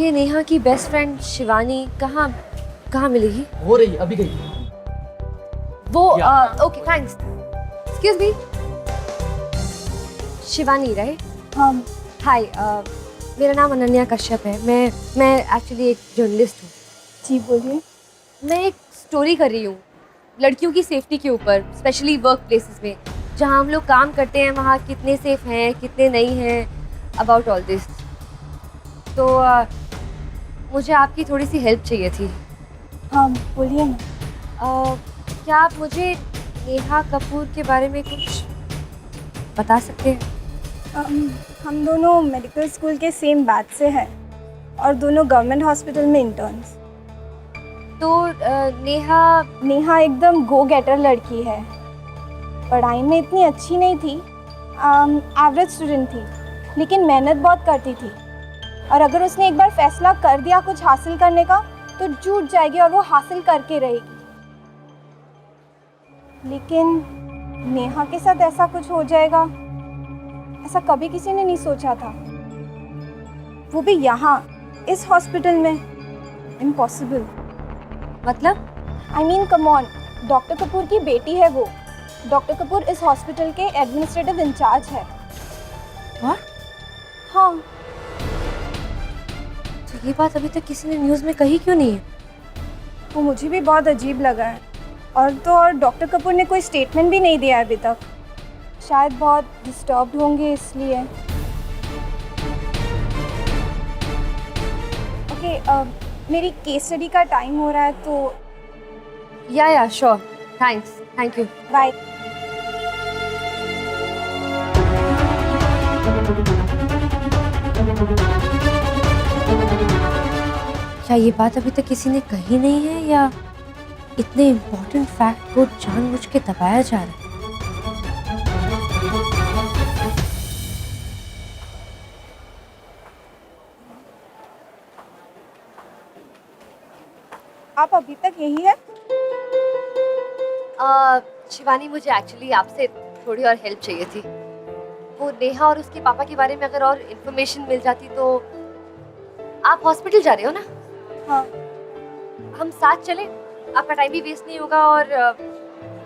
ये नेहा की best friend Shivani कहाँ कहाँ मिलेगी? हो रही अभी गई वो okay thanks. Excuse me, Shivani right? हाँ। हाय, मेरा नाम अनन्या कश्यप है। मैं एक्चुअली एक जर्नलिस्ट हूँ। जी बोलिए। मैं एक स्टोरी कर रही हूँ लड़कियों की सेफ्टी के ऊपर, स्पेशली वर्क प्लेसेस में जहाँ हम लोग काम करते हैं, वहाँ कितने सेफ हैं कितने नहीं हैं, अबाउट ऑल दिस। तो मुझे आपकी थोड़ी सी हेल्प चाहिए थी। हाँ बोलिए ना। क्या आप मुझे नेहा कपूर के बारे में कुछ बता सकते हैं? हम दोनों मेडिकल स्कूल के सेम बैच से हैं और दोनों गवर्नमेंट हॉस्पिटल में इंटर्न्स। तो नेहा एकदम गो गेटर लड़की है। पढ़ाई में इतनी अच्छी नहीं थी, एवरेज स्टूडेंट थी, लेकिन मेहनत बहुत करती थी। और अगर उसने एक बार फैसला कर दिया कुछ हासिल करने का तो जुट जाएगी और वो हासिल करके रहेगी। लेकिन नेहा के साथ ऐसा कुछ हो जाएगा, ऐसा कभी किसी ने नहीं सोचा था, वो भी यहाँ इस हॉस्पिटल में। इम्पॉसिबल। मतलब? I mean come on, doctor Kapoor की बेटी है वो। डॉक्टर कपूर इस हॉस्पिटल के एडमिनिस्ट्रेटिव इंचार्ज है। What? हाँ। तो ये बात अभी तक किसी ने न्यूज़ में कही क्यों नहीं है? वो मुझे भी बहुत अजीब लगा है। और डॉक्टर कपूर ने कोई स्टेटमेंट भी नहीं दिया अभी तक। शायद बहुत डिस्टर्ब्ड होंगे इसलिए। ओके, मेरी केस स्टडी का टाइम हो रहा है तो या sure, thanks, thank you, bye. क्या ये बात अभी तक किसी ने कही नहीं है या इतने इम्पोर्टेंट फैक्ट को जानबूझ के दबाया जा रहा है? आप अभी तक यही है? शिवानी, मुझे एक्चुअली आपसे थोड़ी और हेल्प चाहिए थी। वो नेहा और उसके पापा के बारे में अगर और इन्फॉर्मेशन मिल जाती तो। आप हॉस्पिटल जा रहे हो ना? हाँ। हम साथ चलें, आपका टाइम भी वेस्ट नहीं होगा और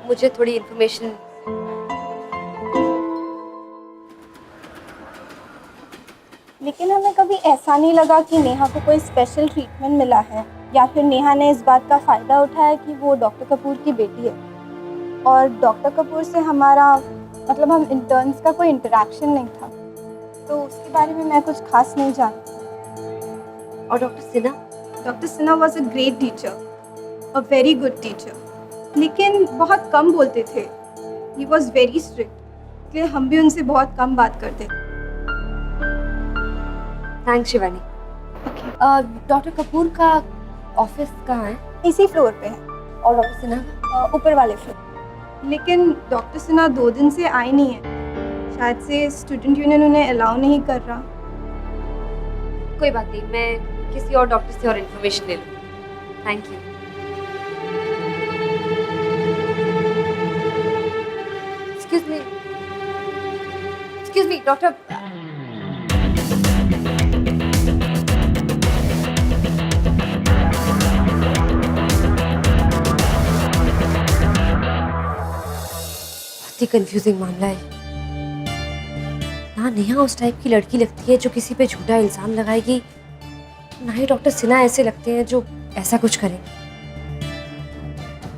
मुझे थोड़ी इन्फॉर्मेशन। लेकिन हमें कभी ऐसा नहीं लगा कि नेहा को कोई स्पेशल ट्रीटमेंट मिला है या फिर नेहा ने इस बात का फ़ायदा उठाया कि वो डॉक्टर कपूर की बेटी है। और डॉक्टर कपूर से हमारा मतलब हम इंटर्न्स का कोई इंटरेक्शन नहीं था, तो उसके बारे में मैं कुछ खास नहीं जानती। और doctor Sinha? Doctor Sinha was a great teacher, a very good teacher, लेकिन बहुत कम बोलते थे। ही वॉज वेरी स्ट्रिक्ट, इसलिए हम भी उनसे बहुत कम बात करते थे। थैंक्स शिवानी। डॉक्टर कपूर का ऑफिस कहाँ है? इसी फ्लोर पे है। और डॉक्टर सिन्हा? ऊपर वाले फ्लोर। लेकिन डॉक्टर सिन्हा 2 दिन से आए नहीं है। शायद से स्टूडेंट यूनियन उन्हें अलाउ नहीं कर रहा। कोई बात नहीं, मैं किसी और डॉक्टर से और इन्फॉर्मेशन ले लूँ। Thank you. Excuse me doctor. Confusing मामला है। ना नेहा उस टाइप की लड़की लगती है जो किसी पे झूठा इल्जाम लगाएगी, ना ही डॉक्टर सिन्हा ऐसे लगते हैं जो ऐसा कुछ करेंगे।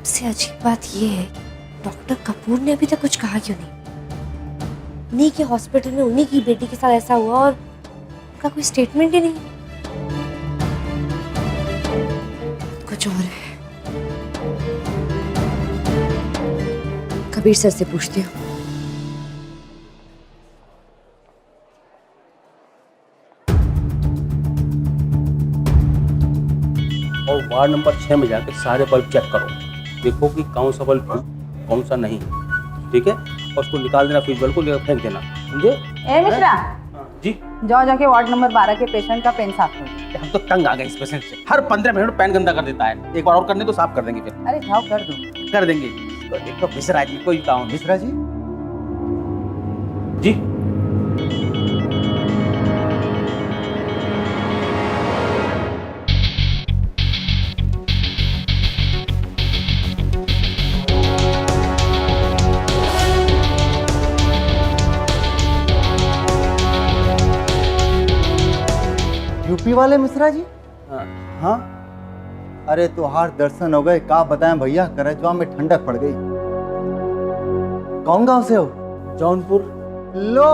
सबसे अजीब बात ये है, डॉक्टर कपूर ने अभी तक कुछ कहा क्यों नहीं? उन्हीं के हॉस्पिटल में उन्हीं की बेटी के साथ ऐसा हुआ और उनका कोई स्टेटमेंट ही नहीं। कुछ और है। कबीर सर से पूछती हूँ। और वार्ड नंबर 6 में जाकर सारे बल्ब चेक करो, देखो कि कौन सा बल्ब कौन सा नहीं, ठीक है? और उसको निकाल देना, फ्यूज बल्ब को लेकर फेंक देना, समझे? ए मिश्रा जी। जाओ जाके वार्ड नंबर 12 के पेशेंट का पेन साफ करो। हम तो तंग आ गए इस पेशेंट से, हर 15 मिनट में पेन गंदा कर देता है। एक बार और करने तो साफ कर देंगे, फिर अरे जाओ कर दो। कर देंगे। तो देखो मिश्रा जी, कोई काम। मिश्रा जी जी यूपी वाले मिश्रा जी? हाँ। अरे तुहार दर्शन हो गए, का बताएं भैया, करजवा में ठंडक पड़ गई। कौन गांव से हो? जौनपुर। लो,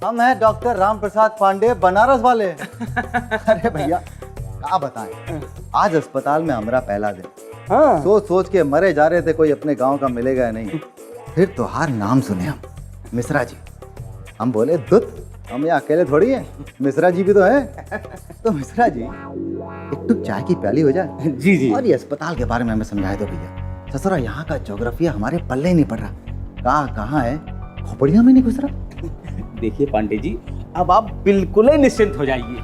हम हैं डॉक्टर राम प्रसाद पांडे, बनारस वाले। अरे भैया क्या बताएं, आज अस्पताल में हमारा पहला दिन। हाँ। सोच सोच के मरे जा रहे थे, कोई अपने गांव का मिलेगा या नहीं। फिर तुहार नाम सुने हम, मिश्रा जी। हम बोले दुत, हम यहाँ अकेले थोड़ी हैं, मिश्रा जी भी तो हैं। तो मिश्रा जी एक टुक चाय की प्याली हो जाए। जी जी। और ये अस्पताल के बारे में हमें समझाए दो भैया। ससुरा यहाँ का ज्योग्राफिया हमारे पल्ले ही नहीं पड़ रहा, कहाँ है, खोपड़िया में नहीं घुस रहा। देखिए पांडे जी, अब आप बिल्कुल ही निश्चिंत हो जाइए,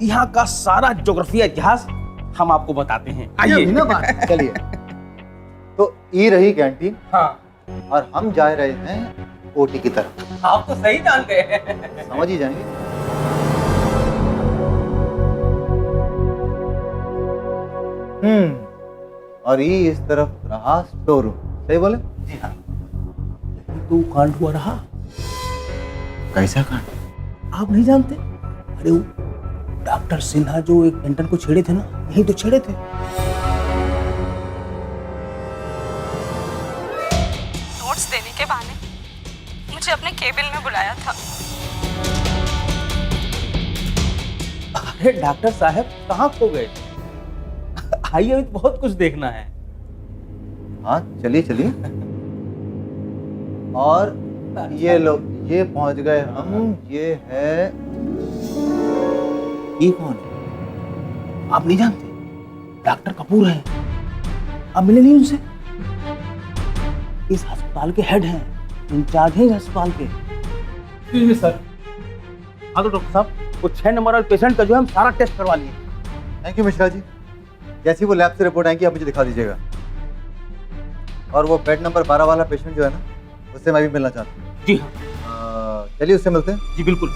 यहाँ का सारा ज्योग्राफी इतिहास हम आपको बताते हैं। ये आइए। भी ना बात, चलिए। तो ये रही कैंटीन, हाँ। और हम जा रहे हैं ओटी की तरफ। आप तो सही जानते हैं। समझ ही जाएंगे। और ये इस तरफ रहा स्टोर रूम, सही बोले? जी हाँ। तो कांड हुआ रहा। कैसा कांड? आप नहीं जानते? अरे वो डॉक्टर सिन्हा जो एक पेंटर को छेड़े थे ना, यही तो छेड़े थे। नोट्स देने के बहाने मुझे अपने केबिन में बुलाया था। अरे डॉक्टर साहब कहाँ खो गए? आइए, अभी तो बहुत कुछ देखना है। हाँ चलिए चलिए। और ये लोग, ये पहुंच गए हम। ये है, ये कौन है? आप नहीं जानते? डॉक्टर कपूर हैं। आप मिले नहीं उनसे? इस अस्पताल के हेड हैं, इंचार्ज हैं इस अस्पताल के। सर। हाँ तो डॉक्टर साहब, वो 6 नंबर वाले पेशेंट का जो है हम सारा टेस्ट करवा लिए। Thank you Mishra ji. जैसी वो लैब से रिपोर्ट आएगी आप मुझे दिखा दीजिएगा। और वो बेड नंबर 12 वाला पेशेंट जो है ना, उससे मैं भी मिलना चाहता हूँ। जी हाँ। चलिए उससे मिलते हैं। जी बिल्कुल।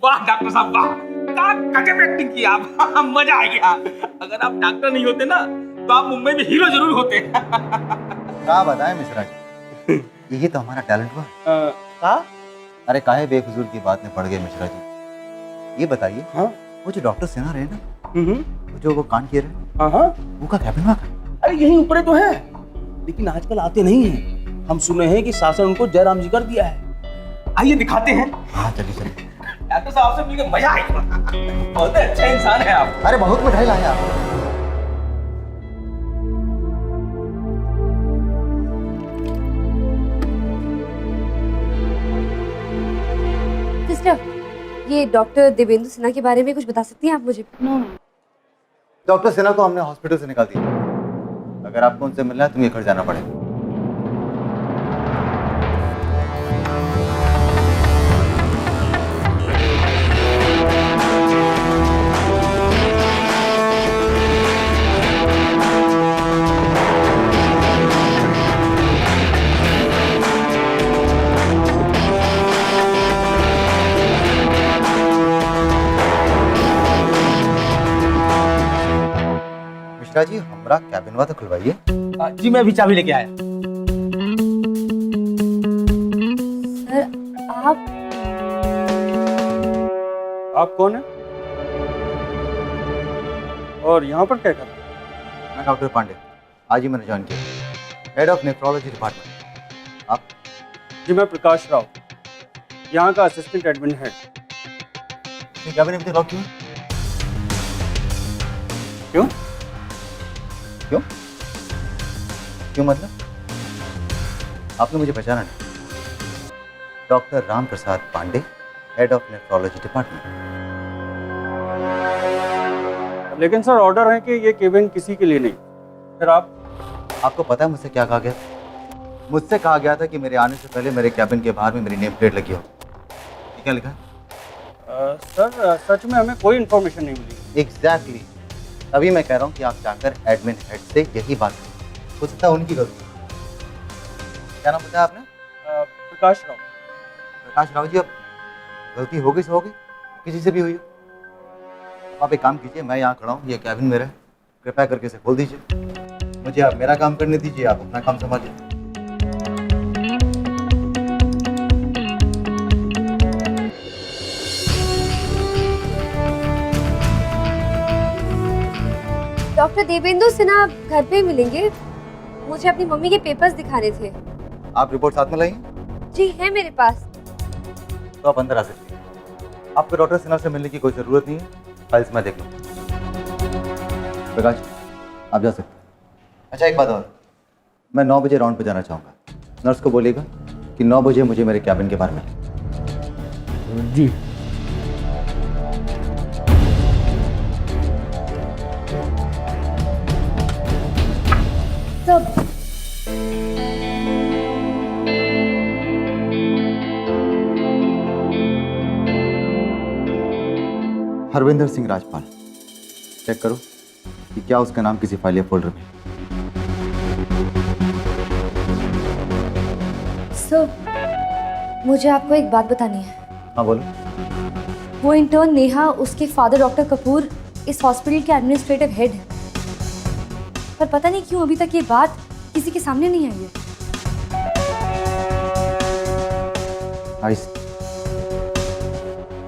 वाह डॉक्टर साहब वाह, क्या गजब एक्टिंग की आप। मजा आ गया। अगर आप डॉक्टर नहीं होते ना तो आप मुंबई में हीरो जरूर होते। क्या बताएं मिश्रा जी, यही तो हमारा टैलेंट हुआ। का? अरे काहे बेफिजूल की बात में पड़ गए मिश्रा जी। ये बताइए, हाँ? वो जो डॉक्टर सिन्हा रहे ना, वो जो वो कांड किए रहे, हाँ हाँ। वो का कैबिन में का? अरे यही ऊपरे तो है, लेकिन आजकल आते नहीं हैं। हम सुने हैं कि शासन उनको जयराम जी कर दिया है। आइए दिखाते हैं। हाँ चलिए चलिए। डॉक्टर साहब से मिलकर मजा आएगा। बहुत अच्छा इंसान है आप। अरे बहुत मिठाई लाए आप। सिस्टर, ये डॉक्टर देवेंद्र सिन्हा के बारे में कुछ बता सकती हैं आप मुझे? डॉक्टर सिन्हा को हमने हॉस्पिटल से निकाल दिया। अगर आपको उनसे मिलना है तो मुझे घर जाना पड़ेगा। मिश्रा जी, हमारा कैबिनवा तो खुलवाइए। जी मैं अभी चाबी लेके आया। सर आप कौन है और यहाँ पर क्या कर रहे हैं? मैं डॉक्टर पांडे, आज ही मैंने ज्वाइन किया, हेड ऑफ नेफ्रोलॉजी डिपार्टमेंट। आप? जी मैं प्रकाश राव, यहाँ का असिस्टेंट एडमिन हेड। कैबिन में लॉक क्यों? क्यों? क्यों? क्यों मतलब? आपने मुझे पहचाना नहीं? Doctor Ram Prasad Pandey, head of nephrology department. लेकिन सर ऑर्डर है कि ये केबिन किसी के लिए नहीं। फिर आप? आपको पता है मुझसे क्या कहा गया? मुझसे कहा गया था कि मेरे आने से पहले मेरे कैबिन के बाहर में मेरी नेम प्लेट लगी हो। ये क्या लिखा है? सर सच में हमें कोई इन्फॉर्मेशन नहीं मिली। एग्जैक्टली। तभी मैं कह रहा हूँ कि आप जाकर एडमिन हेड से यही बात करें। हो सकता है उनकी गलती। क्या नाम बताया आपने? प्रकाश राव। प्रकाश राव जी, अब गलती हो गई सो हो गई, किसी से भी हुई हो। आप एक काम कीजिए, मैं यहाँ खड़ा हूँ, ये कैबिन मेरा है, कृपया करके इसे खोल दीजिए। मुझे आप मेरा काम करने दीजिए, आप अपना काम संभालिए। डॉक्टर देवेंद्र सिन्हा घर पे ही मिलेंगे। मुझे अपनी मम्मी के पेपर्स दिखाने थे। आप रिपोर्ट साथ में लाइए, जी है मेरे पास। तो आप अंदर आ सकते हैं। आपको डॉक्टर सिन्हा से मिलने की कोई ज़रूरत नहीं है, फाइल्स मैं देख लूँ। प्रकाश, आप जा सकते हैं। अच्छा एक बात और, मैं 9 बजे राउंड पे जाना चाहूँगा। नर्स को बोलिएगा कि 9 बजे मुझे मेरे कैबिन के बाहर मिले। जी। सब हरविंदर सिंह राजपाल, चेक करो कि क्या उसका नाम किसी फाइल या फोल्डर में। सर, मुझे आपको एक बात बतानी है। हाँ बोलो। वो इंटर्न नेहा, उसके फादर डॉक्टर कपूर इस हॉस्पिटल के एडमिनिस्ट्रेटिव हेड है, पर पता नहीं क्यों अभी तक ये बात किसी के सामने नहीं आई है। नाइस।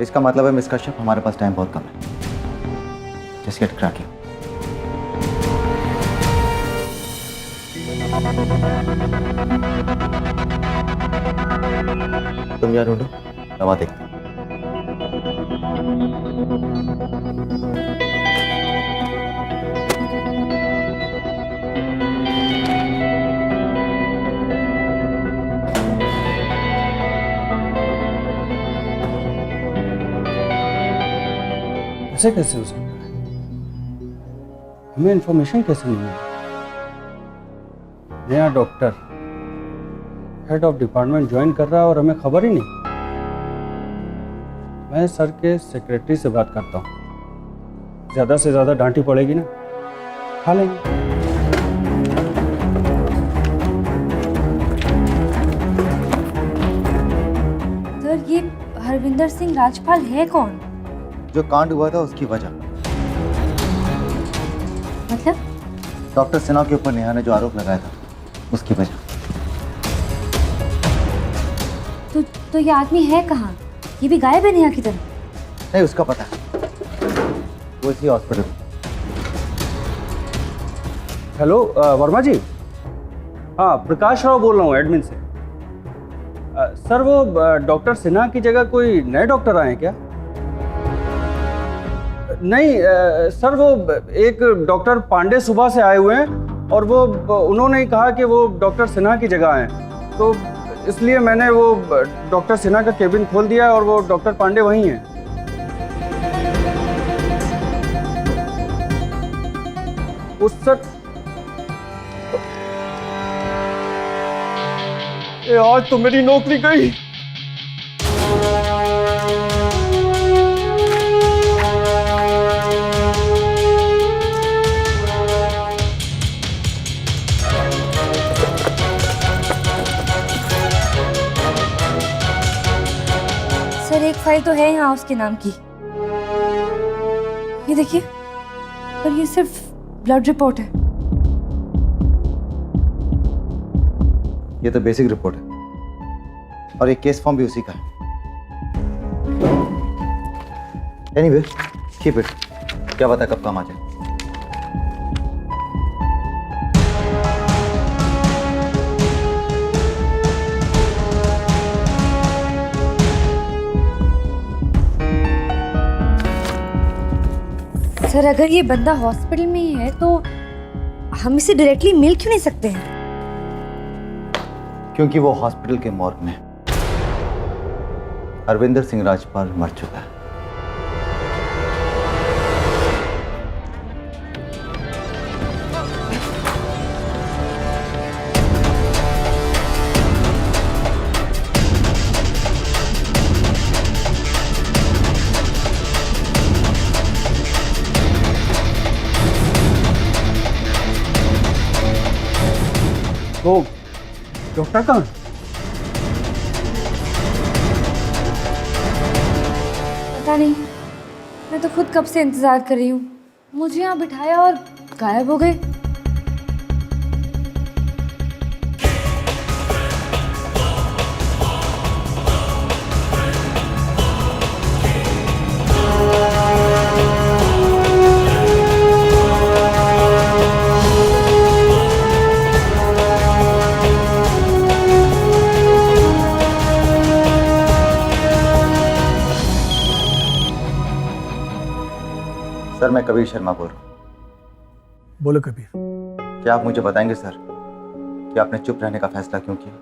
इसका मतलब है मिस कश्यप, हमारे पास टाइम बहुत कम है। Just get cracking. तुम यार ढूंढो, दवा देखते हैं। ऐसे कैसे हो सकता है? हमें इंफॉर्मेशन कैसे नहीं मिली? नया doctor head of department join कर रहा है और हमें खबर ही नहीं। मैं सर के सेक्रेटरी से बात करता हूँ, ज़्यादा से ज़्यादा डांटी पड़ेगी ना, खा लेंगे। सर, ये हरविंदर सिंह राजपाल है कौन? जो कांड हुआ था उसकी वजह, मतलब? डॉक्टर सिन्हा के ऊपर नेहा ने जो आरोप लगाया था उसकी वजह। तो ये आदमी है कहाँ? ये भी गायब है नेहा की तरह। नहीं, उसका पता है, वो इसी हॉस्पिटल में। हेलो वर्मा जी। हाँ, प्रकाश राव बोल रहा हूँ एडमिन से। सर, वो डॉक्टर सिन्हा की जगह कोई नए डॉक्टर आए हैं क्या? नहीं सर, वो एक डॉक्टर पांडे सुबह से आए हुए हैं और वो उन्होंने कहा कि वो डॉक्टर सिन्हा की जगह आए हैं, तो इसलिए मैंने वो डॉक्टर सिन्हा का केबिन खोल दिया है और वो डॉक्टर पांडे वहीं हैं। उस सर, आज तो मेरी नौकरी गई। सर, एक फाइल तो है यहाँ उसके नाम की, ये देखिए, पर ये सिर्फ ब्लड रिपोर्ट है। ये तो बेसिक रिपोर्ट है और ये केस फॉर्म भी उसी का है। एनीवे, कीप इट, क्या पता कब काम आ जाए। सर, अगर ये बंदा हॉस्पिटल में ही है तो हम इसे डायरेक्टली मिल क्यों नहीं सकते हैं? क्योंकि वो हॉस्पिटल के मॉर्ग में हरविंदर सिंह राजपाल मर चुका है। वो डॉक्टर कहाँ है? पता पता नहीं, मैं तो खुद कब से इंतज़ार कर रही हूँ। मुझे यहाँ बिठाया और गायब हो गए। सर मैं कबीर शर्मा बोल रहा हूँ। बोलो कबीर। क्या आप मुझे बताएंगे सर कि आपने चुप रहने का फैसला क्यों किया?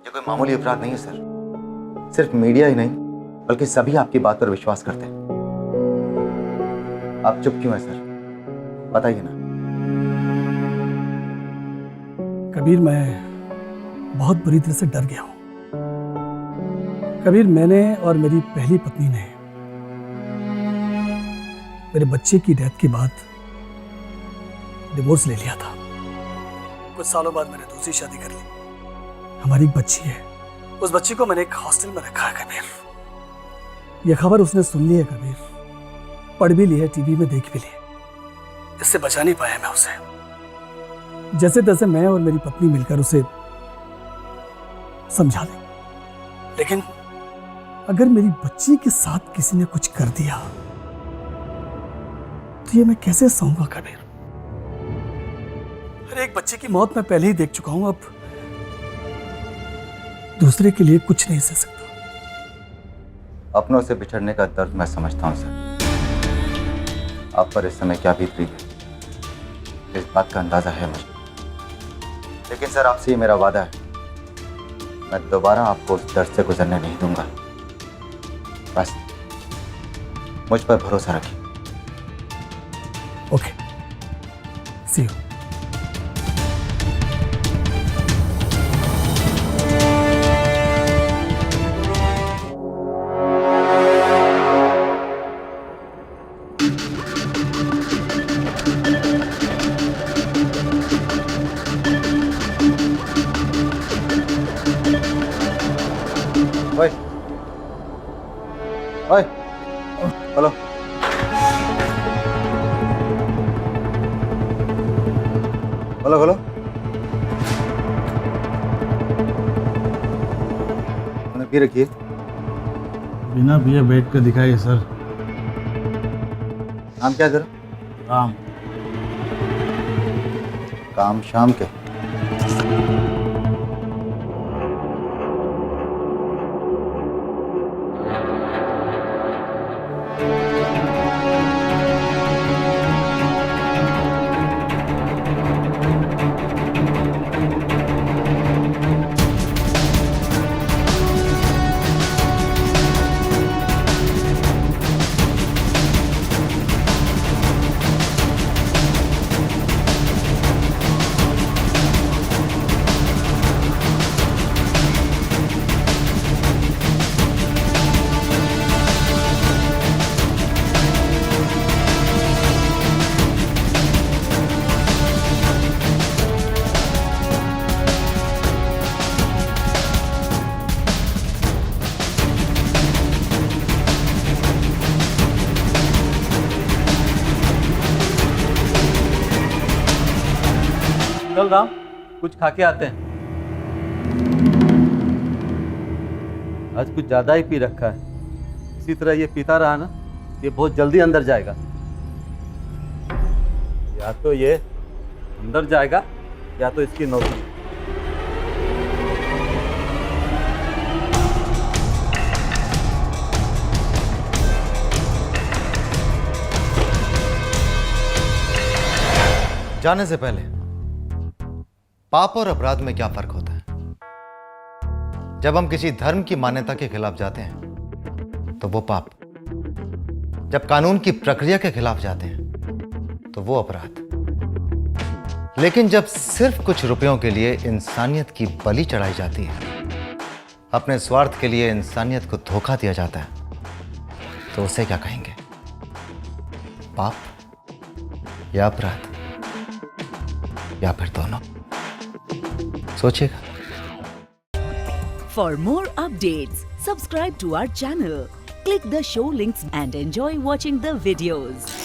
ये कोई मामूली अपराध नहीं है सर। सिर्फ मीडिया ही नहीं बल्कि सभी आपकी बात पर विश्वास करते हैं। आप चुप क्यों हैं सर? बताइए ना। कबीर मैं बहुत बुरी तरह से डर गया हूँ। कबीर मैंने और मेरी पहली पत्नी ने मेरे बच्चे की डेथ के बाद डिवोर्स ले लिया था। कुछ सालों बाद मैंने दूसरी शादी कर ली। हमारी एक बच्ची है। उस बच्ची को मैंने एक हॉस्टल में रखा है कबीर। यह खबर उसने सुन ली है कबीर, पढ़ भी ली है, टीवी में देख भी ली। इससे बचा नहीं पाया मैं उसे। जैसे तैसे मैं और मेरी पत्नी मिलकर उसे समझा दें, लेकिन अगर मेरी बच्ची के साथ किसी ने कुछ कर दिया तो ये मैं कैसे सहूंगा कबीर? अरे एक बच्चे की मौत मैं पहले ही देख चुका हूं, अब दूसरे के लिए कुछ नहीं सह सकता। अपनों से बिछड़ने का दर्द मैं समझता हूं सर। आप पर इस समय क्या बीत रही है इस बात का अंदाजा है मुझे, लेकिन सर आपसे ये मेरा वादा है, मैं दोबारा आपको उस दर्द से गुजरने नहीं दूंगा। बस मुझ पर भरोसा रखिए। Okay, see you. ओए ओए, हेलो। खोलो खोलो। उन्हें पी रखिए। बिना पिए बैठ कर दिखाइए सर। नाम क्या करो? राम। काम शाम के। चल राम, कुछ खा के आते हैं। आज कुछ ज्यादा ही पी रखा है। इसी तरह ये पीता रहा ना, ये बहुत जल्दी अंदर जाएगा। या तो ये अंदर जाएगा या तो इसकी नौकरी। जाने से पहले पाप और अपराध में क्या फर्क होता है? जब हम किसी धर्म की मान्यता के खिलाफ जाते हैं तो वो पाप, जब कानून की प्रक्रिया के खिलाफ जाते हैं तो वो अपराध। लेकिन जब सिर्फ कुछ रुपयों के लिए इंसानियत की बलि चढ़ाई जाती है, अपने स्वार्थ के लिए इंसानियत को धोखा दिया जाता है, तो उसे क्या कहेंगे? पाप या अपराध, या फिर दोनों? सोचिएगा। For more updates, subscribe to our channel, Click the show links and enjoy watching the videos.